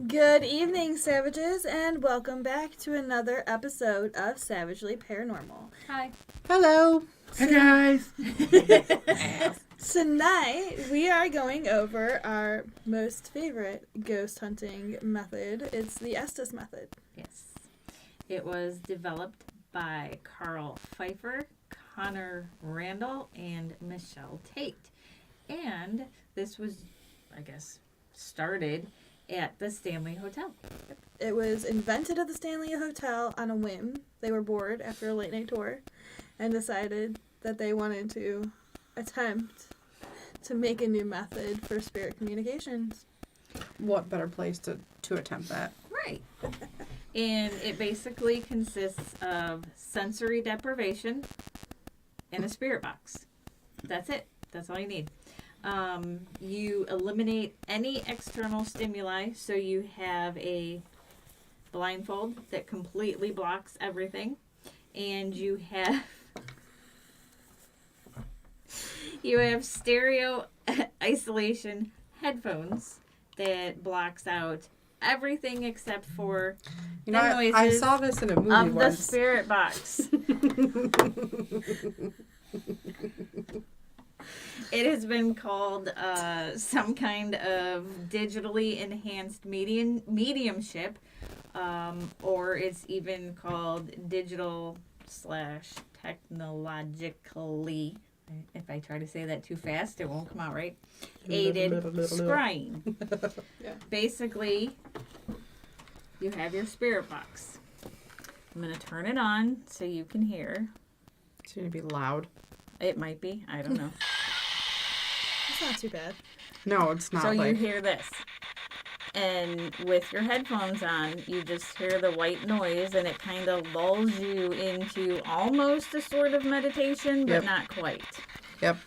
Good evening, Savages, and welcome back to another episode of Savagely Paranormal. Hi. Hello. Hey guys. Tonight, we are going over our most favorite ghost hunting method. It's the Estes Method. Yes. It was developed by Carl Pfeiffer, Connor Randall, and Michelle Tate. And this was, started at the Stanley Hotel. It was invented at the Stanley Hotel on a whim. They were bored after a late night tour and decided that they wanted to attempt to make a new method for spirit communications. What better place to attempt that? Right. And it basically consists of sensory deprivation and a spirit box. That's it. That's all you need. You eliminate any external stimuli, so you have a blindfold that completely blocks everything, and you have stereo isolation headphones that blocks out everything except for the noises I saw this in a movie of once. the spirit box. It has been called some kind of digitally enhanced mediumship, or it's even called digital/technologically, if I try to say that too fast, it won't come out right, aided scrying. Yeah. Basically, you have your spirit box. I'm going to turn it on so you can hear. It's going to be loud. It might be. I don't know. It's not too bad. No, it's not. So like... you hear this. And with your headphones on, you just hear the white noise, and it kind of lulls you into almost a sort of meditation, but Yep. not quite. Yep.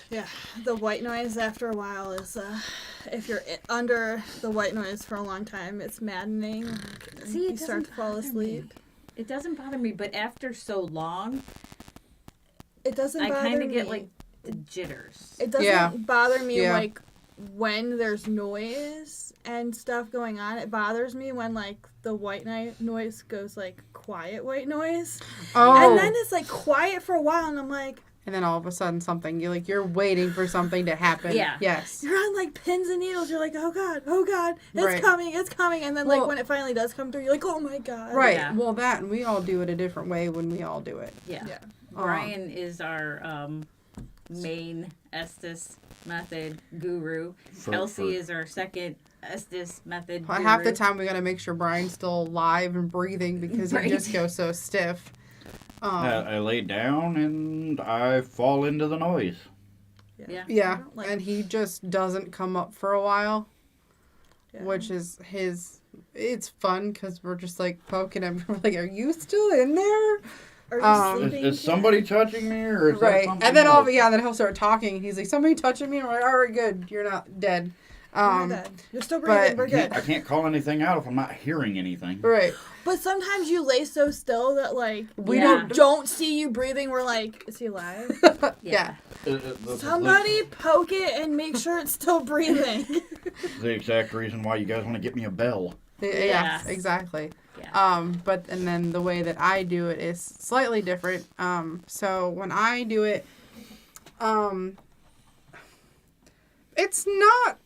Yeah, the white noise after a while is, if you're under the white noise for a long time, it's maddening. See, it you start to fall doesn't bother me. asleep. It doesn't bother me, but after so long, It doesn't I bother kind of me. get, like, the jitters. It doesn't Yeah. bother me, Yeah. like, when there's noise and stuff going on. It bothers me when, like, the white noise goes, like, quiet white noise. Oh. And then it's, like, quiet for a while, and I'm like... And then all of a sudden you're waiting for something to happen. Yeah. Yes. You're on, like, pins and needles. You're like, oh, God, it's Right. coming. And then, Well- like, when it finally does come through, you're like, oh, my God. Right. Yeah. Well, and we all do it a different way when we all do it. Yeah. Yeah. Brian is our main Estes Method guru. Elsie is our second Estes Method guru. Half the time we got to make sure Brian's still alive and breathing because Right. he just goes so stiff. I lay down and I fall into the noise. Yeah. Yeah. I don't like- And he just doesn't come up for a while. Yeah. Which is it's fun because we're just like poking him. We're like, are you still in there? Are you sleeping? Is somebody touching me or is that Right. something And then else? then he'll start talking. And he's like, somebody touching me? And we're like, all right, good. You're not dead. You're dead. You're still breathing. We're good. I can't call anything out if I'm not hearing anything. Right. But sometimes you lay so still that, like, We Yeah. don't see you breathing. We're like, is he alive? Yeah. Somebody poke it and make sure it's still breathing. The exact reason why you guys want to get me a bell. Yeah, Yes. exactly. Yeah. And then the way that I do it is slightly different. So when I do it, it's not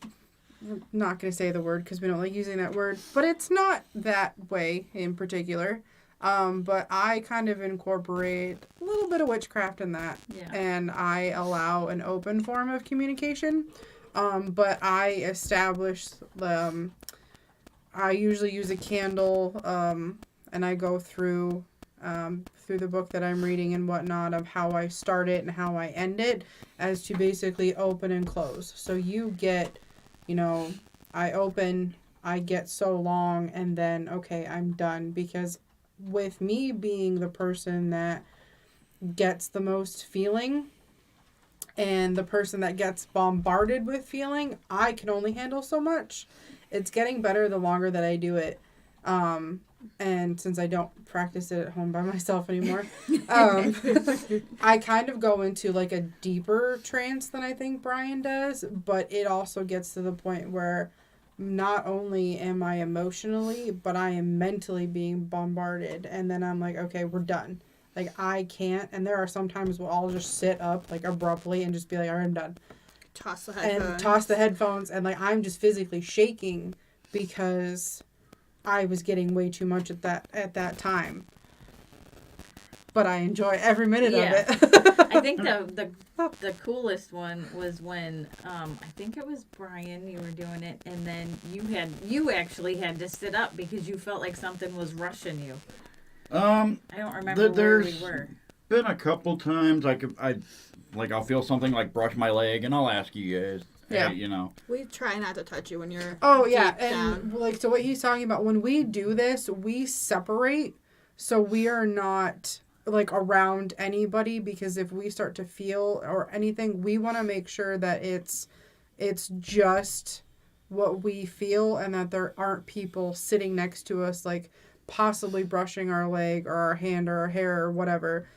going to say the word because we don't like using that word, but it's not that way in particular. But I kind of incorporate a little bit of witchcraft in that. Yeah. And I allow an open form of communication. But I establish I usually use a candle, and I go through the book that I'm reading and whatnot of how I start it and how I end it as to basically open and close. So you get, I open, I get so long, and then, okay, I'm done. Because with me being the person that gets the most feeling and the person that gets bombarded with feeling, I can only handle so much. It's getting better the longer that I do it. And since I don't practice it at home by myself anymore, I kind of go into like a deeper trance than I think Brian does. But it also gets to the point where not only am I emotionally, but I am mentally being bombarded. And then I'm like, okay, we're done. Like, I can't. And there are some times where I'll just sit up, like, abruptly and just be like, all right, I'm done. Toss the headphones. And toss the headphones. And, like, I'm just physically shaking because I was getting way too much at that time. But I enjoy every minute of it. I think the coolest one was when I think it was Brian, you were doing it, and then you actually had to sit up because you felt like something was rushing you. I don't remember where we were. Been a couple times I'll feel something like brush my leg, and I'll ask you guys. Yeah. Hey, you know. We try not to touch you when you're deep down. Like, so what he's talking about, when we do this, we separate, so we are not like around anybody, because if we start to feel or anything, we want to make sure that it's just what we feel, and that there aren't people sitting next to us, like possibly brushing our leg or our hand or our hair or whatever.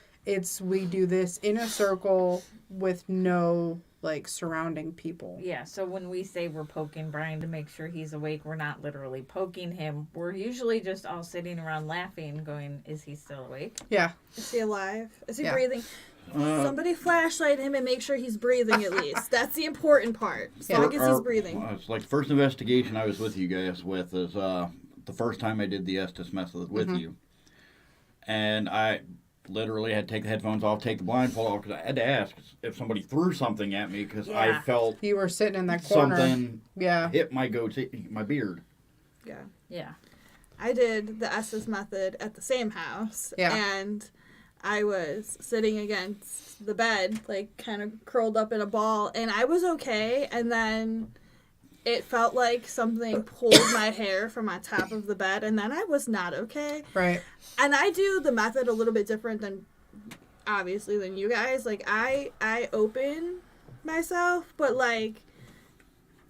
We do this in a circle with no like surrounding people. Yeah, so when we say we're poking Brian to make sure he's awake, we're not literally poking him. We're usually just all sitting around laughing, going, is he still awake? Yeah. Is he alive? Is he Yeah. breathing? Somebody flashlight him and make sure he's breathing at least. That's the important part. As long as he's breathing. It's like first investigation I was with you guys with is the first time I did the Estes Method with you. And I literally had to take the headphones off, take the blindfold off, because I had to ask if somebody threw something at me, because I felt you were sitting in that corner. Something Yeah. hit my goatee, my beard. Yeah. Yeah. I did the Estes Method at the same house. Yeah. And I was sitting against the bed, like kind of curled up in a ball, and I was okay. And then it felt like something pulled my hair from on top of the bed, and then I was not okay. Right. And I do the method a little bit different than you guys. Like, I open myself, but like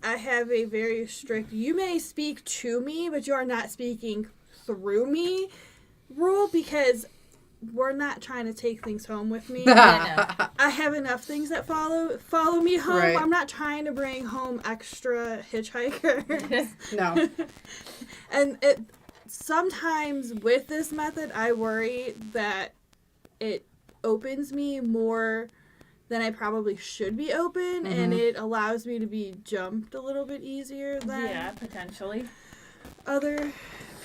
I have a very strict, you may speak to me, but you are not speaking through me rule, because we're not trying to take things home with me. I have enough things that follow me home. Right. I'm not trying to bring home extra hitchhikers. No. And it sometimes with this method, I worry that it opens me more than I probably should be open, and it allows me to be jumped a little bit easier than potentially other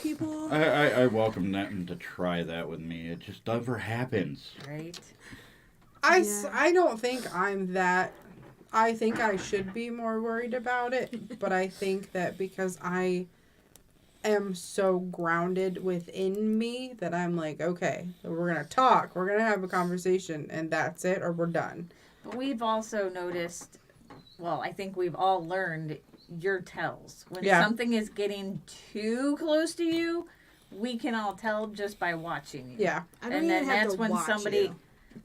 people. I welcome them to try that with me. It just never happens. Right. I don't think I'm that. I think I should be more worried about it, but I think that because I am so grounded within me that I'm like, okay, so we're going to talk, we're going to have a conversation, and that's it, or we're done. But we've also noticed, well, I think we've all learned your tells. When something is getting too close to you, we can all tell just by watching you. Yeah. I don't even have to watch you.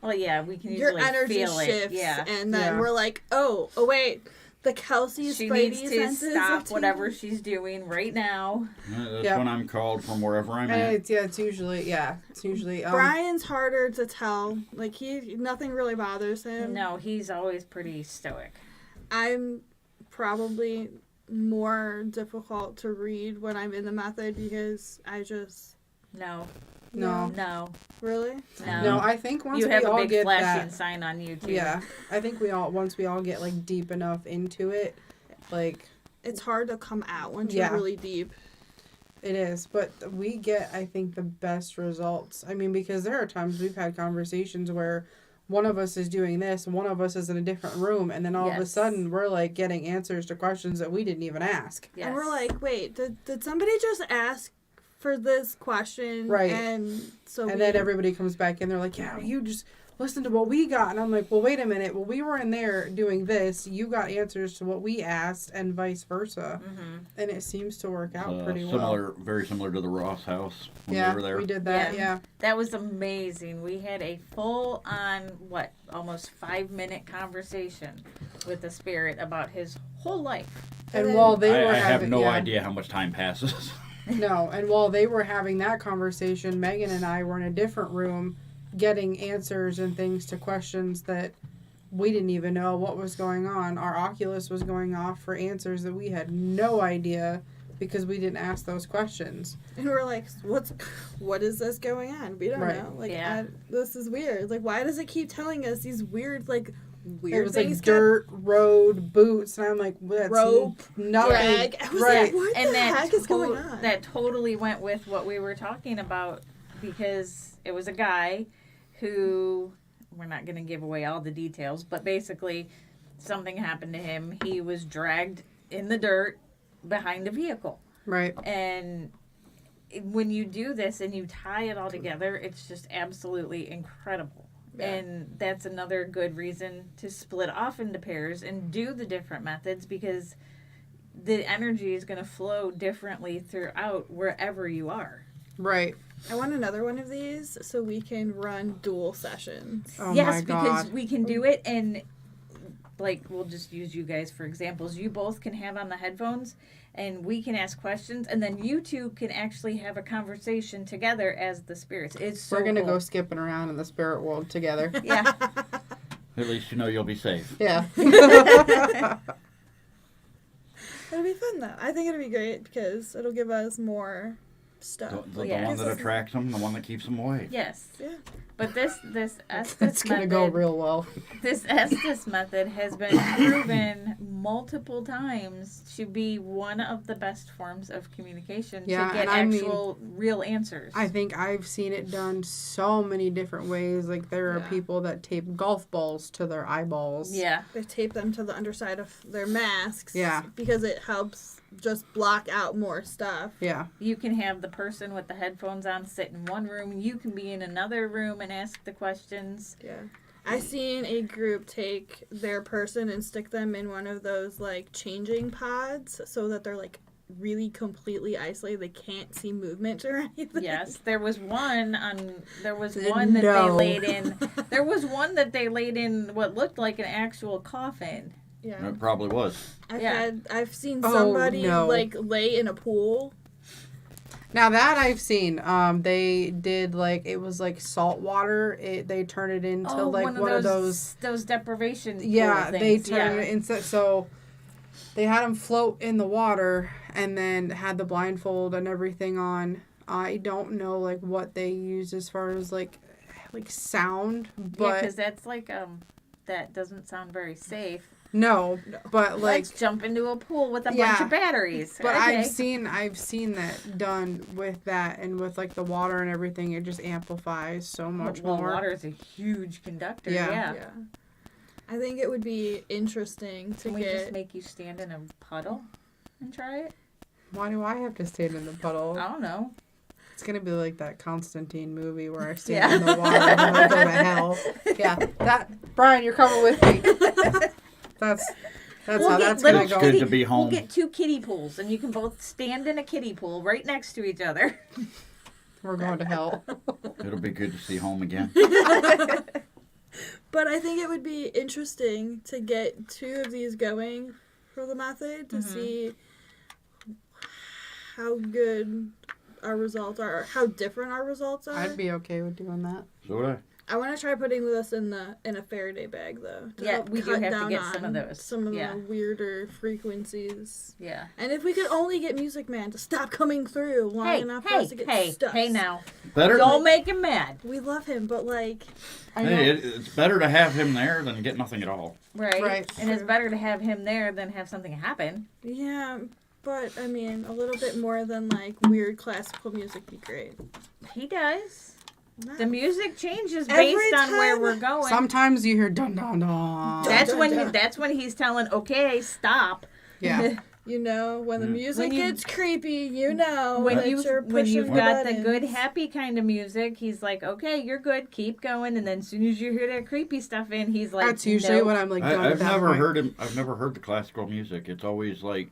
Well, yeah, we can your usually energy feel shifts, it. Yeah. and then we're like, oh wait, the Kelsey's She Spidey needs to senses stop whatever she's doing right now. That's when I'm called from wherever I'm at. It's usually. Brian's harder to tell. Like, nothing really bothers him. No, he's always pretty stoic. I'm probably more difficult to read when I'm in the method, because I just No. really No, I think once you we have all a big get flashing that, sign on you too. Yeah, I think once we all get like deep enough into it, like it's hard to come out once you're really deep. It is, but we get, I think, the best results. I mean, because there are times we've had conversations where one of us is doing this, and one of us is in a different room, and then all of a sudden we're like getting answers to questions that we didn't even ask. Yes. And we're like, wait, did somebody just ask for this question? Right. And then everybody comes back and they're like, yeah, you just listen to what we got. And I'm like, well, wait a minute. Well, we were in there doing this. You got answers to what we asked, and vice versa. Mm-hmm. And it seems to work out pretty well. Very similar to the Ross house when we were there. We did that, yeah. That was amazing. We had a full-on, almost 5-minute conversation with the spirit about his whole life. And while they were I have no idea how much time passes. No, and while they were having that conversation, Megan and I were in a different room getting answers and things to questions that we didn't even know what was going on. Our Oculus was going off for answers that we had no idea because we didn't ask those questions. And we're like, what is this going on? We don't Right. know. Like, Yeah. this is weird. Like, why does it keep telling us these weird It was things? like dirt, road, boots, and I'm like, well, that's Rope, nothing. drag. I was Right. like, what And the heck is going to- on? that totally went with what we were talking about, because it was a guy who, we're not going to give away all the details, but basically something happened to him. He was dragged in the dirt behind a vehicle. Right. And when you do this and you tie it all together, it's just absolutely incredible. Yeah. And that's another good reason to split off into pairs and do the different methods, because the energy is going to flow differently throughout wherever you are. Right. I want another one of these so we can run dual sessions. Oh Yes, my because God. we can do it, and like, we'll just use you guys for examples. You both can have on the headphones and we can ask questions, and then you two can actually have a conversation together as the spirits. It's so We're going to cool. go skipping around in the spirit world together. Yeah. At least you know you'll be safe. Yeah. It'll be fun though. I think it'll be great because it'll give us more stuff. The Yeah. one that attracts them, the one that keeps them away. Yes. Yeah. But this It's Estes going to method, go real well. this Estes method has been proven multiple times to be one of the best forms of communication Yeah, to get and I mean, actual real answers. I think I've seen it done so many different ways. Like, there are Yeah. people that tape golf balls to their eyeballs. Yeah. They tape them to the underside of their masks. Yeah. Because it helps just block out more stuff. Yeah. You can have the person with the headphones on sit in one room. You can be in another room and ask the questions. Yeah. I seen a group take their person and stick them in one of those like changing pods so that they're like really completely isolated. They can't see movement or anything. Yes, there was one that No. they laid in. There was one that they laid in what looked like an actual coffin. Yeah. It probably was. I've seen Oh, somebody no. like lay in a pool. Now that I've seen, they did like, it was like salt water. They turn it into like one of those. those deprivation. Yeah, pool they things. turn it into, so they had them float in the water and then had the blindfold and everything on. I don't know like what they use as far as like sound, but because that's like that doesn't sound very safe. no, but like. Let's jump into a pool with a bunch Yeah. of batteries. But Okay. I've seen that done with that, and with like the water and everything, it just amplifies so much well, more. water is a huge conductor. Yeah. Yeah. I think it would be interesting to Can we just get. make you stand in a puddle and try it? Why do I have to stand in the puddle? I don't know. It's gonna be like that Constantine movie where I stand Yeah. in the water and I go to hell. Yeah, that Brian, you're coming with me. That's We'll how get that's little gonna go. Good to be home. We'll get 2 kiddie pools, and you can both stand in a kiddie pool right next to each other. We're going to hell. It'll be good to see home again. But I think it would be interesting to get 2 of these going for the method to Mm-hmm. see how good our results are, or how different our results are. I'd be okay with doing that. So would I. I want to try putting this in a Faraday bag though. To Yeah, help we do cut have to down get some of on those. Some of Yeah. the weirder frequencies. Yeah. And if we could only get Music Man to stop coming through long enough for us to get stuck. hey now. Better. Don't make him mad. We love him, but like, I know. Hey, it's better to have him there than get nothing at all. Right. Right. And it's True. better to have him there than have something happen. yeah. But I mean, a little bit more than like weird classical music would be great. He does. No. The music changes Every based on where time- we're going. Sometimes you hear dun dun dun. that's Dun, when dun, dun. that's when he's telling, okay, stop. Yeah. You know, when the music When you- gets creepy, you know when that you you're when pushing you've the got the buttons. good happy kind of music, he's like, okay, you're good, keep going. And then as soon as you hear that creepy stuff in, he's like, That's usually nope. when I'm like done at I've that never point. heard him. I've never heard the classical music. It's always like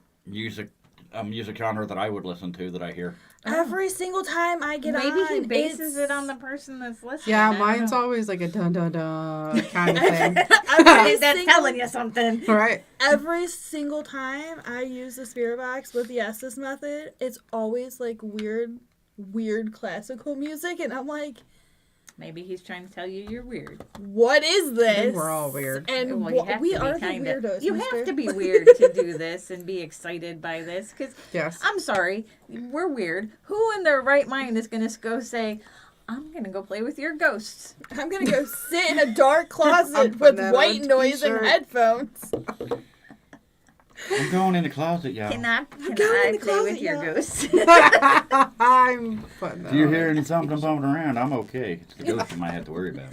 a music genre that I would listen to that I hear. Every single time I get Maybe on, he bases it's- it on the person that's listening. Yeah, I don't mine's know. always like a dun dun dun kind of thing. every That's single- telling you something. Right? Every single time I use the spirit box with the Estes method, it's always like weird classical music, and I'm like, Maybe he's trying to tell you you're weird. What is this? I think we're all weird. And Well, you have we to be are the kinda, weirdos. You mister. have to be weird to do this and be excited by this. Because Yes. I'm sorry, we're weird. Who in their right mind is going to go say, I'm going to go play with your ghosts? I'm gonna go sit in a dark closet putting with that on white a noise and t-shirt. headphones. I'm going in the closet, y'all. Can I going in play the closet, with your y'all. ghosts? I'm putting that If you're on. hearing something bumping around, I'm okay. It's the ghost you might have to worry about.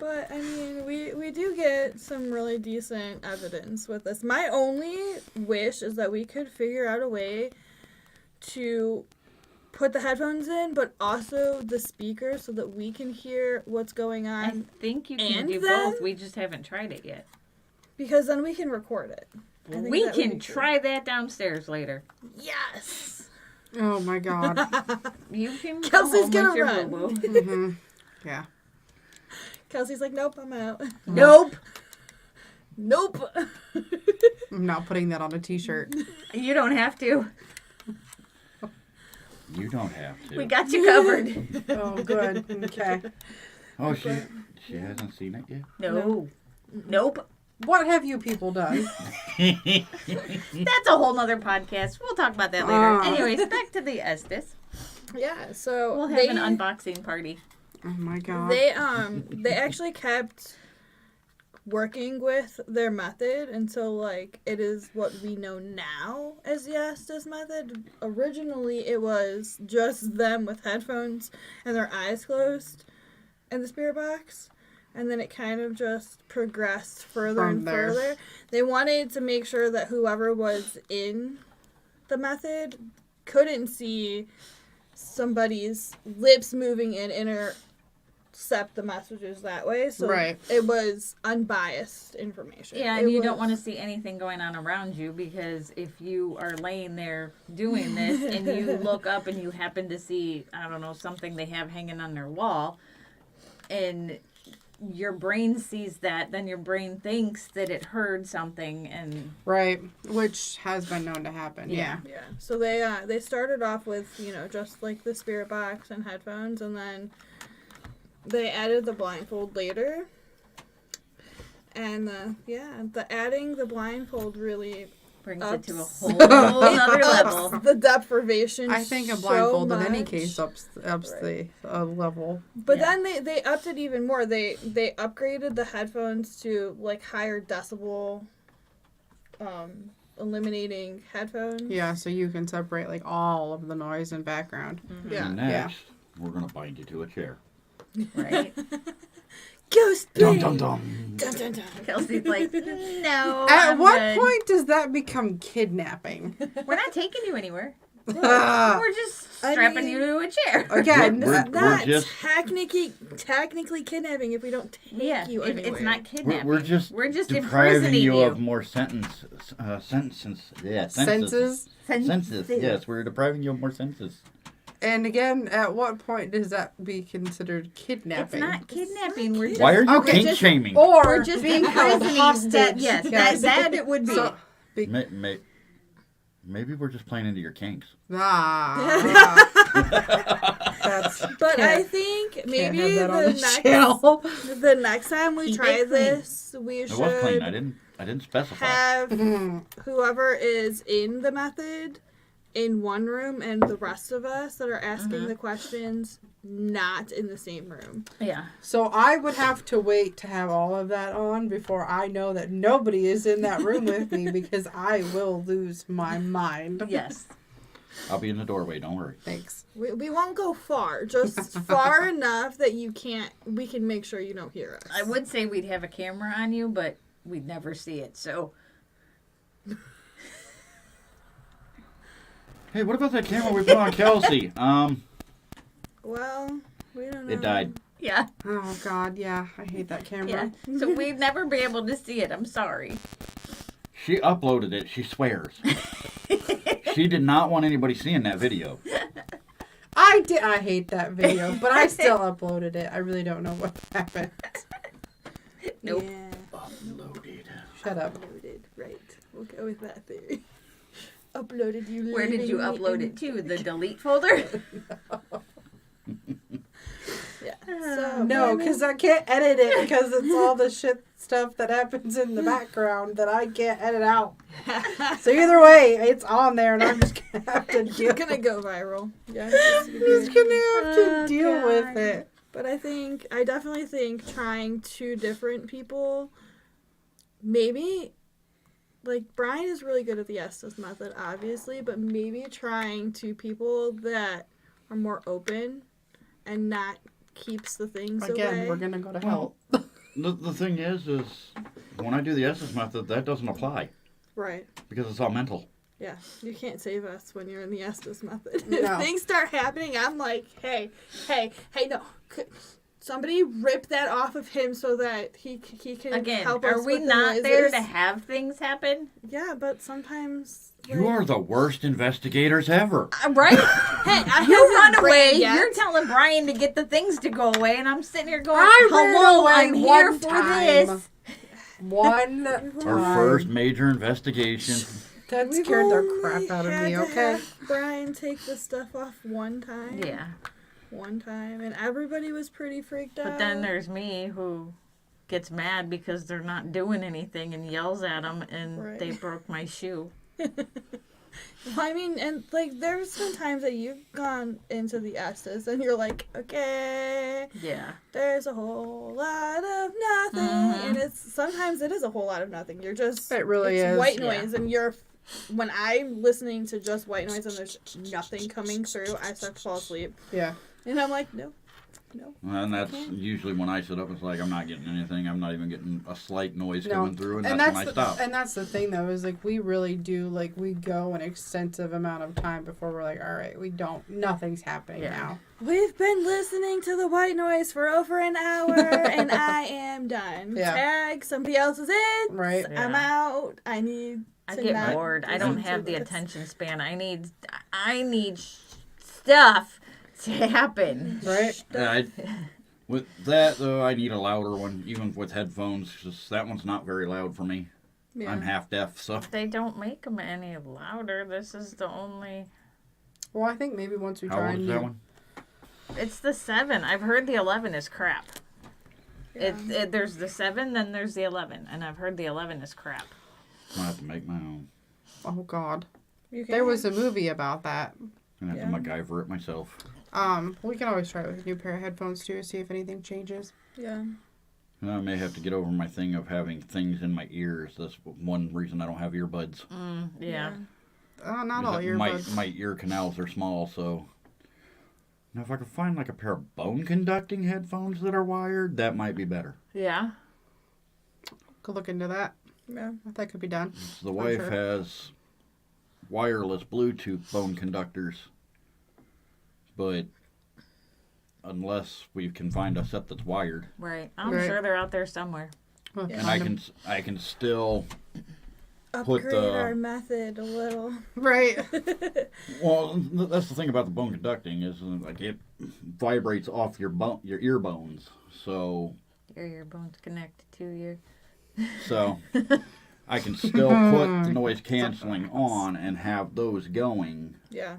But I mean, we do get some really decent evidence with this. My only wish is that we could figure out a way to put the headphones in, but also the speaker so that we can hear what's going I on. think you can And do then- both. We just haven't tried it yet. Because then we can record it. I think We that would can be cool. try that downstairs later. Yes. Oh my god. You can go Kelsey's home gonna with your run. boo-boo. hmm Yeah. Kelsey's like, nope, I'm out. Nope. Nope. I'm not putting that on a t-shirt. You don't have to. You don't have to. We got you covered. Oh, good. Okay. Oh, she hasn't seen it yet? No. Nope. What have you people done? That's a whole nother podcast. We'll talk about that later. Ah. Anyways, back to the Estes. Yeah, so We'll have an unboxing party. Oh my god. they actually kept working with their method until like it is what we know now as the Estes method. Originally it was just them with headphones and their eyes closed in the spirit box, and then it kind of just progressed further From and there. further. They wanted to make sure that whoever was in the method couldn't see somebody's lips moving and intercept the messages that way. So Right. it was unbiased information. Yeah, and It you don't was- want to see anything going on around you, because if you are laying there doing this and you look up and you happen to see, I don't know, something they have hanging on their wall, and your brain sees that, then your brain thinks that it heard something, and Right. Which has been known to happen. Yeah. Yeah. So they started off with, just like the spirit box and headphones, and then they added the blindfold later. And the adding the blindfold really brings Ups. it to a whole other level. the deprivation. I think a so blindfold in any much. case ups Right. the level. But Yeah. then they upped it even more. They upgraded the headphones to like higher decibel, eliminating headphones. Yeah, so you can separate like all of the noise and background. Yeah. And next, we're going to bind you to a chair. Right? Ghost Dum plane. dum dum. Dun, dun, dun. Kelsey's like, no. At I'm what good. point does that become kidnapping? We're not taking you anywhere. Ah, We're just I strapping mean- you to a chair. Again, We're- That's just- technically kidnapping if we don't take Yeah, you it's anywhere. not kidnapping. We're just imprisoning depriving you you. of more senses. senses. Senses. Yes, we're depriving you of more senses. And again, at what point does that be considered It's kidnapping? not kidnapping. We're just, Why are you Okay, kink just- shaming? Or we're just being held imprisoning hostage. that. Yes, Yes. that it would be. So, Maybe we're just playing into your kinks. ah, that's But I can't- think can't maybe have that on the the next channel. the next time we Keep try it clean. this, we It was clean. I should didn't specify. have Mhm. whoever is in the method in one room and the rest of us that are asking the questions not in the same room. Yeah. So I would have to wait to have all of that on before I know that nobody is in that room with me, because I will lose my mind. Yes. I'll be in the doorway. Don't worry. Thanks. We won't go far, just far enough that we can make sure you don't hear us. I would say we'd have a camera on you, but we'd never see it. So Hey, what about that camera we put on Kelsey? Well, we don't know. It died. yeah, Oh God, yeah, I hate that camera. yeah. So we'd never be able to see it. I'm sorry. She uploaded it. She swears. She did not want anybody seeing that video. I hate that video, but I still uploaded it. I really don't know what happened. Nope. Yeah, Uploaded. Shut up. uploaded. Right. We'll go with that theory. Uploaded you. Where did you leaving me upload in- it to? The delete folder? So No, maybe- because I can't edit it because it's all the shit stuff that happens in the background that I can't edit out. So either way, it's on there, and I'm just gonna have to deal. it's gonna go viral. Yeah. I'm just gonna have to Oh, deal God. with it. But I definitely think trying two different people, maybe, like, Brian is really good at the Estes method, obviously, but maybe trying two people that are more open and not keeps the things Again, away. we're gonna go to hell. The thing is when I do the Estes method, that doesn't apply Right. because it's all mental. Yeah. You can't save us when you're in the Estes method. No. If things start happening, I'm like, hey, no. Somebody rip that off of him so that he can Again, help us are we with the not there noises. to have things happen? Yeah, but sometimes... You are the worst investigators ever. Right? Hey, I You haven't run away. ran yet. You're telling Brian to get the things to go away, and I'm sitting here going, I ran "Hello, away I'm here one for time. this." One Our time. first major investigation. That We've scared the only crap out of had me, to okay? have Brian take the stuff off one time. Yeah. One time, and everybody was pretty freaked out. But then there's me who gets mad because they're not doing anything and yells at them, and Right. they broke my shoe. Well, I mean, and like there's been times that you've gone into the Estes and you're like, okay, Yeah. there's a whole lot of nothing, Mhm. and it's sometimes it is a whole lot of nothing. You're just It really it's is. white Yeah. noise, and you're when I'm listening to just white noise and there's nothing coming through, I start to fall asleep, Yeah. and I'm like, no. And that's usually when I sit up, it's like I'm not getting anything. I'm not even getting a slight noise No. coming through, and, And that's that's when I stop. and that's the thing though, is like we really do like we go an extensive amount of time before we're like, all right, nothing's happening Yeah. now. We've been listening to the white noise for over an hour, and I am done. Yeah. Tag, somebody else is in. Right. I'm Yeah. out. I need I to get not bored. I listen don't to have the this. attention span. I need stuff to happen. Right? With that though, I need a louder one, even with headphones. 'Cause that one's not very loud for me. Yeah. I'm half deaf, so They don't make them any louder. This is the only. Well, I think maybe once we how try old is and that one? It's the 7. I've heard the 11 is crap. Yeah. There's the 7, then there's the 11, and I've heard the 11 is crap. I have to make my own. oh god. You can- There was a movie about that. I'm gonna have to MacGyver it myself. We can always try it with a new pair of headphones too, see if anything changes. Yeah. And I may have to get over my thing of having things in my ears. That's one reason I don't have earbuds. Yeah. Not all earbuds. My ear canals are small, so. Now, if I could find like a pair of bone conducting headphones that are wired, that might be better. Yeah. Could look into that. Yeah. That could be done. The wife sure. has wireless Bluetooth bone conductors, but unless we can find a set that's wired, Right. I'm Right. sure they're out there somewhere. We'll Yeah. and find I can still Upgrade the- our method a little. 'em. Right. Well, that's the thing about the bone conducting is like it vibrates off your ear bones. So Your bones connected to your. I can still put the noise canceling on and have those going. Yeah.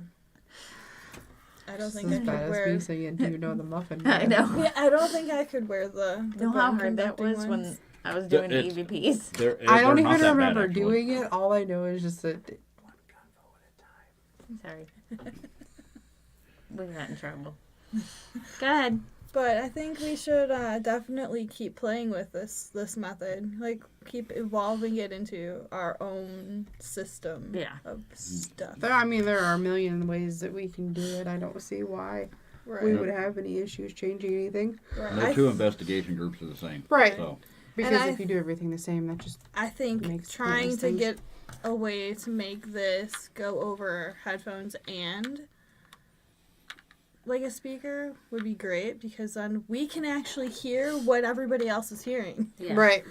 I don't As think I bad could as wear. me saying, do you know the muffin I man? know. Yeah, I don't think I could wear the You know how bone hard that conducting was ones. when I was doing It's- EVPs? I don't they're not even that remember bad, actually. doing it. All I know is just that one gunful at a time. Sorry. We got in trouble. Go ahead. But I think we should definitely keep playing with this method. Like, keep evolving it into our own system Yeah. of stuff. There are a million ways that we can do it. I don't see why Right. we would have any issues changing anything. right. No two investigation groups are the same. Right. So Because I- if you do everything the same, that just I think makes trying pointless to things. get a way to make this go over headphones and like a speaker would be great, because then we can actually hear what everybody else is hearing. Yeah. right.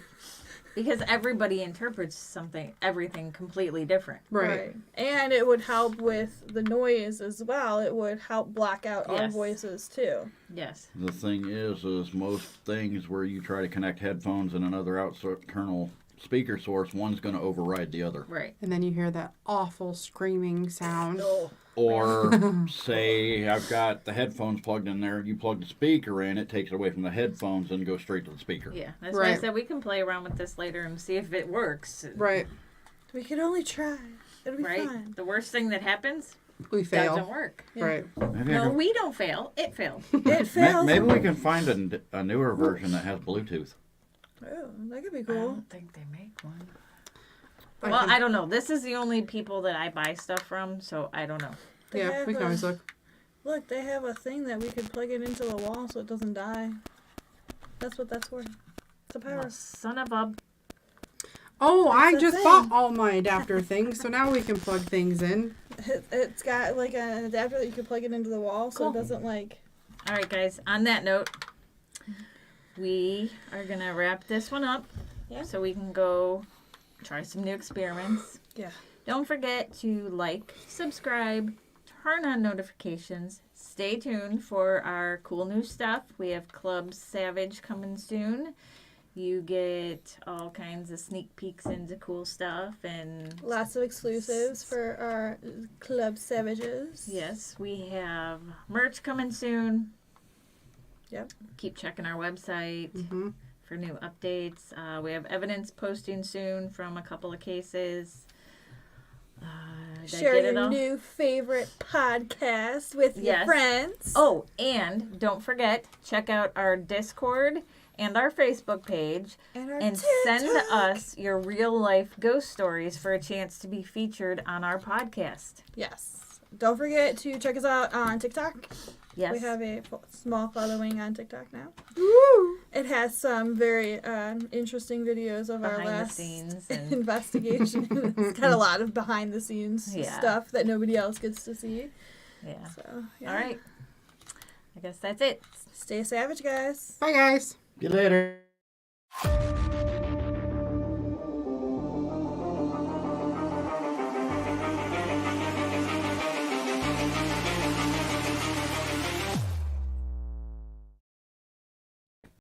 Because everybody interprets everything completely different. Right. And it would help with the noise as well. It would help block out our Yes. voices too. Yes. the thing is most things where you try to connect headphones and another external speaker source, one's going to override the other. Right. And then you hear that awful screaming sound. Or say I've got the headphones plugged in there, you plug the speaker in, it takes it away from the headphones and goes straight to the speaker. Yeah, that's Right. why I said we can play around with this later and see if it works. Right. We could only try. It'll be Right? fine. The worst thing that happens We fail. doesn't work. Yeah. Right. Maybe, No, we don't fail. It fails. It fails. maybe we can find a newer version that has Bluetooth. Oh, that could be I cool. don't think they make one. Well, I don't know. This is the only people that I buy stuff from, so I don't know. They Yeah, have we can always look. Look, they have a thing that we could plug it into the wall so it doesn't die. That's what that's for. It's a power. Oh, son of a... Oh, I the just thing. bought all my adapter things, so now we can plug things in. It's got like an adapter that you can plug it into the wall so Cool. it doesn't like. All right, guys. On that note, we are going to wrap this one up Yeah. so we can go try some new experiments. Yeah. Don't forget to like, subscribe, turn on notifications. Stay tuned for our cool new stuff. We have Club Savage coming soon. You get all kinds of sneak peeks into cool stuff. And Lots of exclusives for our Club Savages. yes, we have merch coming soon. Yep. Keep checking our website Hmm. for new updates. We have evidence posting soon from a couple of cases. Did I Share get it your all? new favorite podcast with your Yes. friends. Oh, and don't forget, check out our Discord and our Facebook page and, our and TikTok. send us your real life ghost stories for a chance to be featured on our podcast. Yes. Don't forget to check us out on TikTok. Yes. We have a small following on TikTok now. Woo! It has some very interesting videos of our Behind the last scenes and- investigation. It's got a lot of behind the scenes Yeah. stuff that nobody else gets to see. Yeah. So, yeah. All right. I guess that's it. Stay savage, guys. Bye, guys. See you later.